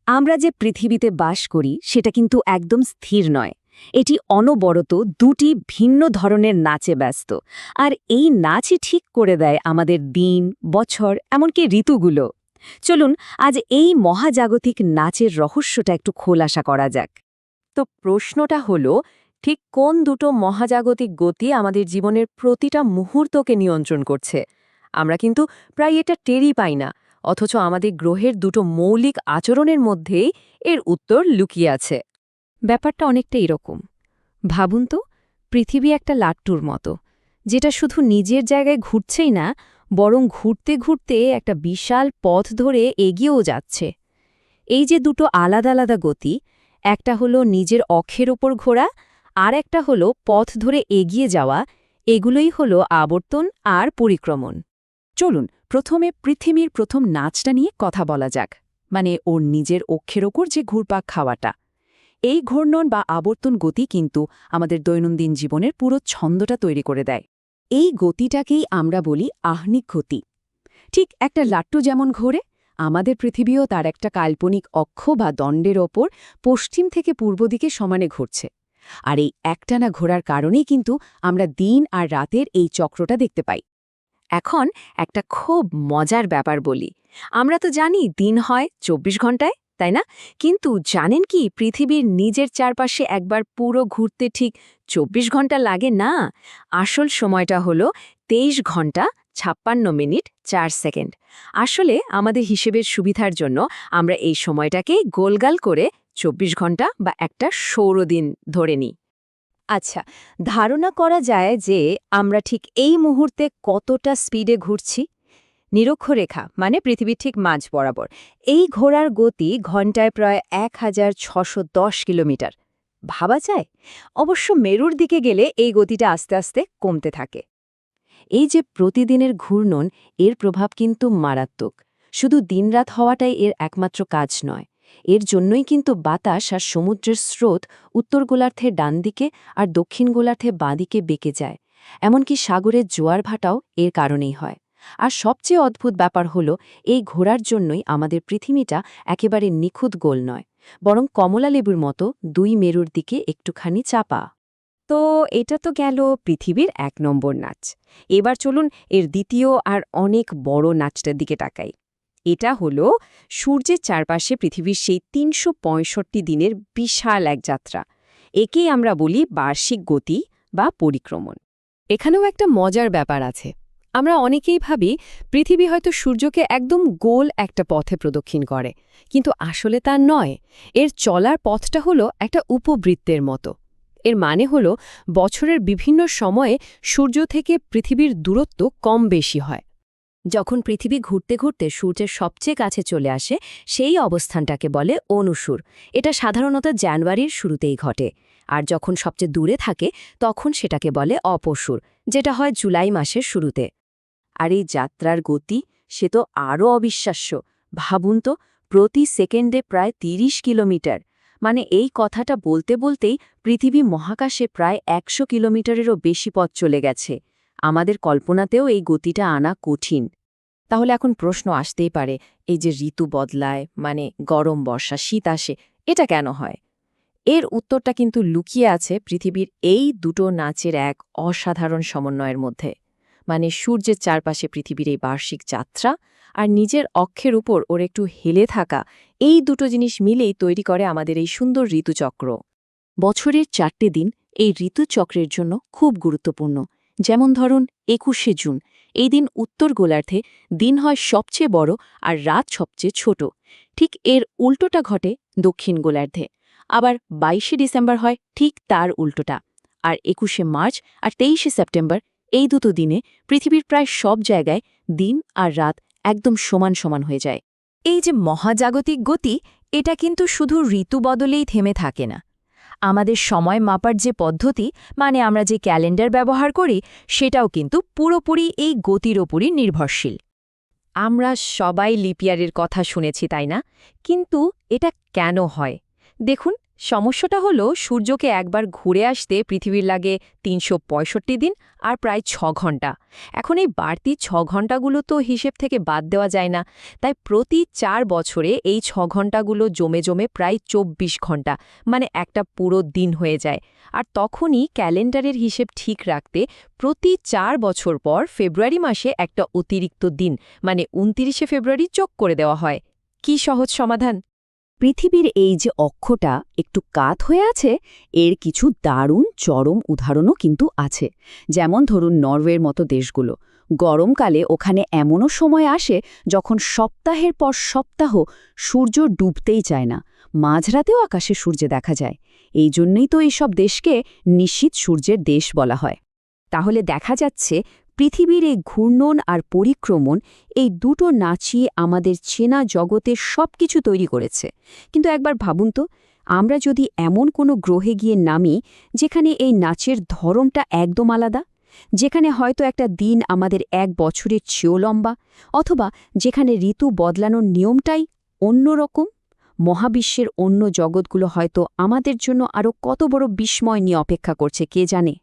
আমরা যে পৃথিবীতে বাস করি সেটা কিন্তু একদম স্থির নয়। এটি অনবরত দুটি ভিন্ন ধরনের নাচে ব্যস্ত। আর এই নাচই ঠিক করে দেয় আমাদের দিন, বছর, এমনকি ঋতুগুলো। চলুন আজ এই মহাজাগতিক নাচের রহস্যটা একটু খোলাসা করা যাক। তো প্রশ্নটা হলো, ঠিক কোন দুটো মহাজাগতিক গতি আমাদের জীবনের প্রতিটা মুহূর্তকে নিয়ন্ত্রণ করছে? আমরা কিন্তু প্রায় এটা টেরই পাই না, অথচ আমাদের গ্রহের দুটো মৌলিক আচরণের মধ্যেই এর উত্তর লুকিয়ে আছে। ব্যাপারটা অনেকটা এরকম। ভাবুন তো, পৃথিবী একটা লাট্টুর মতো, যেটা শুধু নিজের জায়গায় ঘুরছেই না, বরং ঘুরতে ঘুরতে একটা বিশাল পথ ধরে এগিয়েও যাচ্ছে। এই যে দুটো আলাদা আলাদা গতি, একটা হলো নিজের অক্ষের ওপর ঘোরা, আর একটা হলো পথ ধরে এগিয়ে যাওয়া, এগুলোই হলো আবর্তন আর পরিক্রমণ। চলুন প্রথমে পৃথিবীর প্রথম নাচটা নিয়ে কথা বলা যাক, মানে ওর নিজের অক্ষের ওপর যে ঘুরপাক খাওয়াটা। এই ঘূর্ণন বা আবর্তন গতি কিন্তু আমাদের দৈনন্দিন জীবনের পুরো ছন্দটা তৈরি করে দেয়। এই গতিটাকেই আমরা বলি আহ্নিক গতি। ঠিক একটা লাট্টু যেমন ঘোরে, আমাদের পৃথিবীও তার একটা কাল্পনিক অক্ষ বা দণ্ডের ওপর পশ্চিম থেকে পূর্ব দিকে সমানে ঘুরছে। আর এই একটানা ঘোরার কারণেই কিন্তু আমরা দিন আর রাতের এই চক্রটা দেখতে পাই। এখন একটা খুব মজার ব্যাপার বলি। আমরা তো জানি দিন হয় ২৪ ঘন্টায়, তাই না? কিন্তু জানেন কি পৃথিবীর নিজের চারপাশে একবার পুরো ঘুরতে ঠিক ২৪ ঘন্টা লাগে না। আসল সময়টা হলো ২৩ ঘন্টা ৫৬ মিনিট ৪ সেকেন্ড। আসলে আমাদের হিসেবের সুবিধার জন্য আমরা এই সময়টাকে গোলগাল করে ২৪ ঘন্টা বা একটা সৌরদিন ধরে নিই। আচ্ছা, ধারণা করা যায় যে আমরা ঠিক এই মুহূর্তে কতটা স্পিডে ঘুরছি। নিরক্ষরেখা মানে পৃথিবীর ঠিক মাঝ বরাবর এই ঘোড়ার গতি ঘণ্টায় প্রায় ১৬১০ কিলোমিটার। ভাবা যায়? অবশ্য মেরুর দিকে গেলে এই গতিটা আস্তে আস্তে কমতে থাকে। এই যে প্রতিদিনের ঘূর্ণন, এর প্রভাব কিন্তু মারাত্মক। শুধু দিনরাত হওয়াটাই এর একমাত্র কাজ নয়। এর জন্যই কিন্তু বাতাস আর সমুদ্রের স্রোত উত্তর গোলার্ধে ডান দিকে আর দক্ষিণ গোলার্ধে বাঁ দিকে বেঁকে যায়। এমনকি সাগরের জোয়ার ভাটাও এর কারণেই হয়। আর সবচেয়ে অদ্ভুত ব্যাপার হলো, এই ঘোরার জন্যই আমাদের পৃথিবীটা একেবারে নিখুঁত গোল নয়, বরং কমলা লেবুর মতো দুই মেরুর দিকে একটুখানি চাপা। তো এটা তো গেল পৃথিবীর ১ নম্বর নাচ। এবার চলুন এর দ্বিতীয় আর অনেক বড় নাচটার দিকে তাকাই। এটা হলো সূর্যের চারপাশে পৃথিবীর সেই ৩৬৫ দিনের বিশাল এক যাত্রা। একেই আমরা বলি বার্ষিক গতি বা পরিক্রমণ। এখানেও একটা মজার ব্যাপার আছে। আমরা অনেকেই ভাবি পৃথিবী হয়তো সূর্যকে একদম গোল একটা পথে প্রদক্ষিণ করে, কিন্তু আসলে তা নয়। এর চলার পথটা হলো একটা উপবৃত্তের মতো। এর মানে হলো বছরের বিভিন্ন সময়ে সূর্য থেকে পৃথিবীর দূরত্ব কম বেশি হয়। যখন পৃথিবী ঘুরতে ঘুরতে সূর্যের সবচেয়ে কাছে চলে আসে, সেই অবস্থানটাকে বলে অনুসূর। এটা সাধারণত জানুয়ারির শুরুতেই ঘটে। আর যখন সবচেয়ে দূরে থাকে তখন সেটাকে বলে অপসূর, যেটা হয় জুলাই মাসের শুরুতে। আর এই যাত্রার গতি সে তো আরও অবিশ্বাস্য। ভাবুন তো, প্রতি সেকেন্ডে প্রায় ৩০ কিলোমিটার। মানে এই কথাটা বলতে বলতেই পৃথিবী মহাকাশে প্রায় ১০০ কিলোমিটারেরও বেশি পথ চলে গেছে। আমাদের কল্পনাতেও এই গতিটা আনা কঠিন। তাহলে এখন প্রশ্ন আসতেই পারে, এই যে ঋতু বদলায়, মানে গরম বর্ষা শীত আসে, এটা কেন হয়? এর উত্তরটা কিন্তু লুকিয়ে আছে পৃথিবীর এই দুটো নাচের এক অসাধারণ সমন্বয়ের মধ্যে। মানে সূর্যের চারপাশে পৃথিবীর এই বার্ষিক যাত্রা আর নিজের অক্ষের উপর ওর একটু হেলে থাকা, এই দুটো জিনিস মিলেই তৈরি করে আমাদের এই সুন্দর ঋতুচক্র। বছরের ৪টে দিন এই ঋতুচক্রের জন্য খুব গুরুত্বপূর্ণ। যেমন ধরুন ২১শে জুন, এই দিন উত্তর গোলার্ধে দিন হয় সবচেয়ে বড় আর রাত সবচেয়ে ছোট। ঠিক এর উল্টোটা ঘটে দক্ষিণ গোলার্ধে। আবার ২২শে ডিসেম্বর হয় ঠিক তার উল্টোটা। আর ২১শে মার্চ আর ২৩শে সেপ্টেম্বর, এই দুটো দিনে পৃথিবীর প্রায় সব জায়গায় দিন আর রাত একদম সমান সমান হয়ে যায়। এই যে মহাজাগতিক গতি, এটা কিন্তু শুধু ঋতু বদলেই থেমে থাকে না। আমাদের সময় মাপার যে পদ্ধতি, মানে আমরা যে ক্যালেন্ডার ব্যবহার করি, সেটাও কিন্তু পুরোপুরি এই গতির ওপরই নির্ভরশীল। আমরা সবাই লিপিয়ারের কথা শুনেছি, তাই না? কিন্তু এটা কেন হয়? দেখুন, সমস্যাটা হলো সূর্যকে একবার ঘুরে আসতে পৃথিবীর লাগে ৩৬৫ দিন আর প্রায় ৬ ঘন্টা। এখন এই বাড়তি ৬ ঘন্টাগুলো তো হিসেব থেকে বাদ দেওয়া যায় না, তাই প্রতি ৪ বছরে এই ৬ ঘন্টাগুলো জমে জমে প্রায় ২৪ ঘন্টা, মানে একটা পুরো দিন হয়ে যায়। আর তখনই ক্যালেন্ডারের হিসেব ঠিক রাখতে প্রতি ৪ বছর পর ফেব্রুয়ারি মাসে একটা অতিরিক্ত দিন, মানে ২৯শে ফেব্রুয়ারি যোগ করে দেওয়া হয়। কি সহজ সমাধান! পৃথিবীর এই যে অক্ষটা একটু কাত হয়ে আছে, এর কিছু দারুণ চরম উদাহরণও কিন্তু আছে। যেমন ধরুন নরওয়ের মতো দেশগুলো। গরমকালে ওখানে এমনও সময় আসে যখন সপ্তাহের পর সপ্তাহ সূর্য ডুবতেই চায় না, মাঝরাতেও আকাশে সূর্য দেখা যায়। এই জন্যই তো এইসব দেশকে নিশ্চিত সূর্যের দেশ বলা হয়। তাহলে দেখা যাচ্ছে পৃথিবীর এই ঘূর্ণন আর পরিক্রমণ, এই দুটো নাচই আমাদের চেনা জগতের সবকিছু তৈরি করেছে। কিন্তু একবার ভাবুন তো, আমরা যদি এমন কোনো গ্রহে গিয়ে নামি যেখানে এই নাচের ধরনটা একদম আলাদা, যেখানে হয়তো একটা দিন আমাদের ১ বছরের চেয়েও লম্বা, অথবা যেখানে ঋতু বদলানোর নিয়মটাই অন্যরকম, মহাবিশ্বের অন্য জগৎগুলো হয়তো আমাদের জন্য আরও কত বড় বিস্ময় নিয়ে অপেক্ষা করছে কে জানে।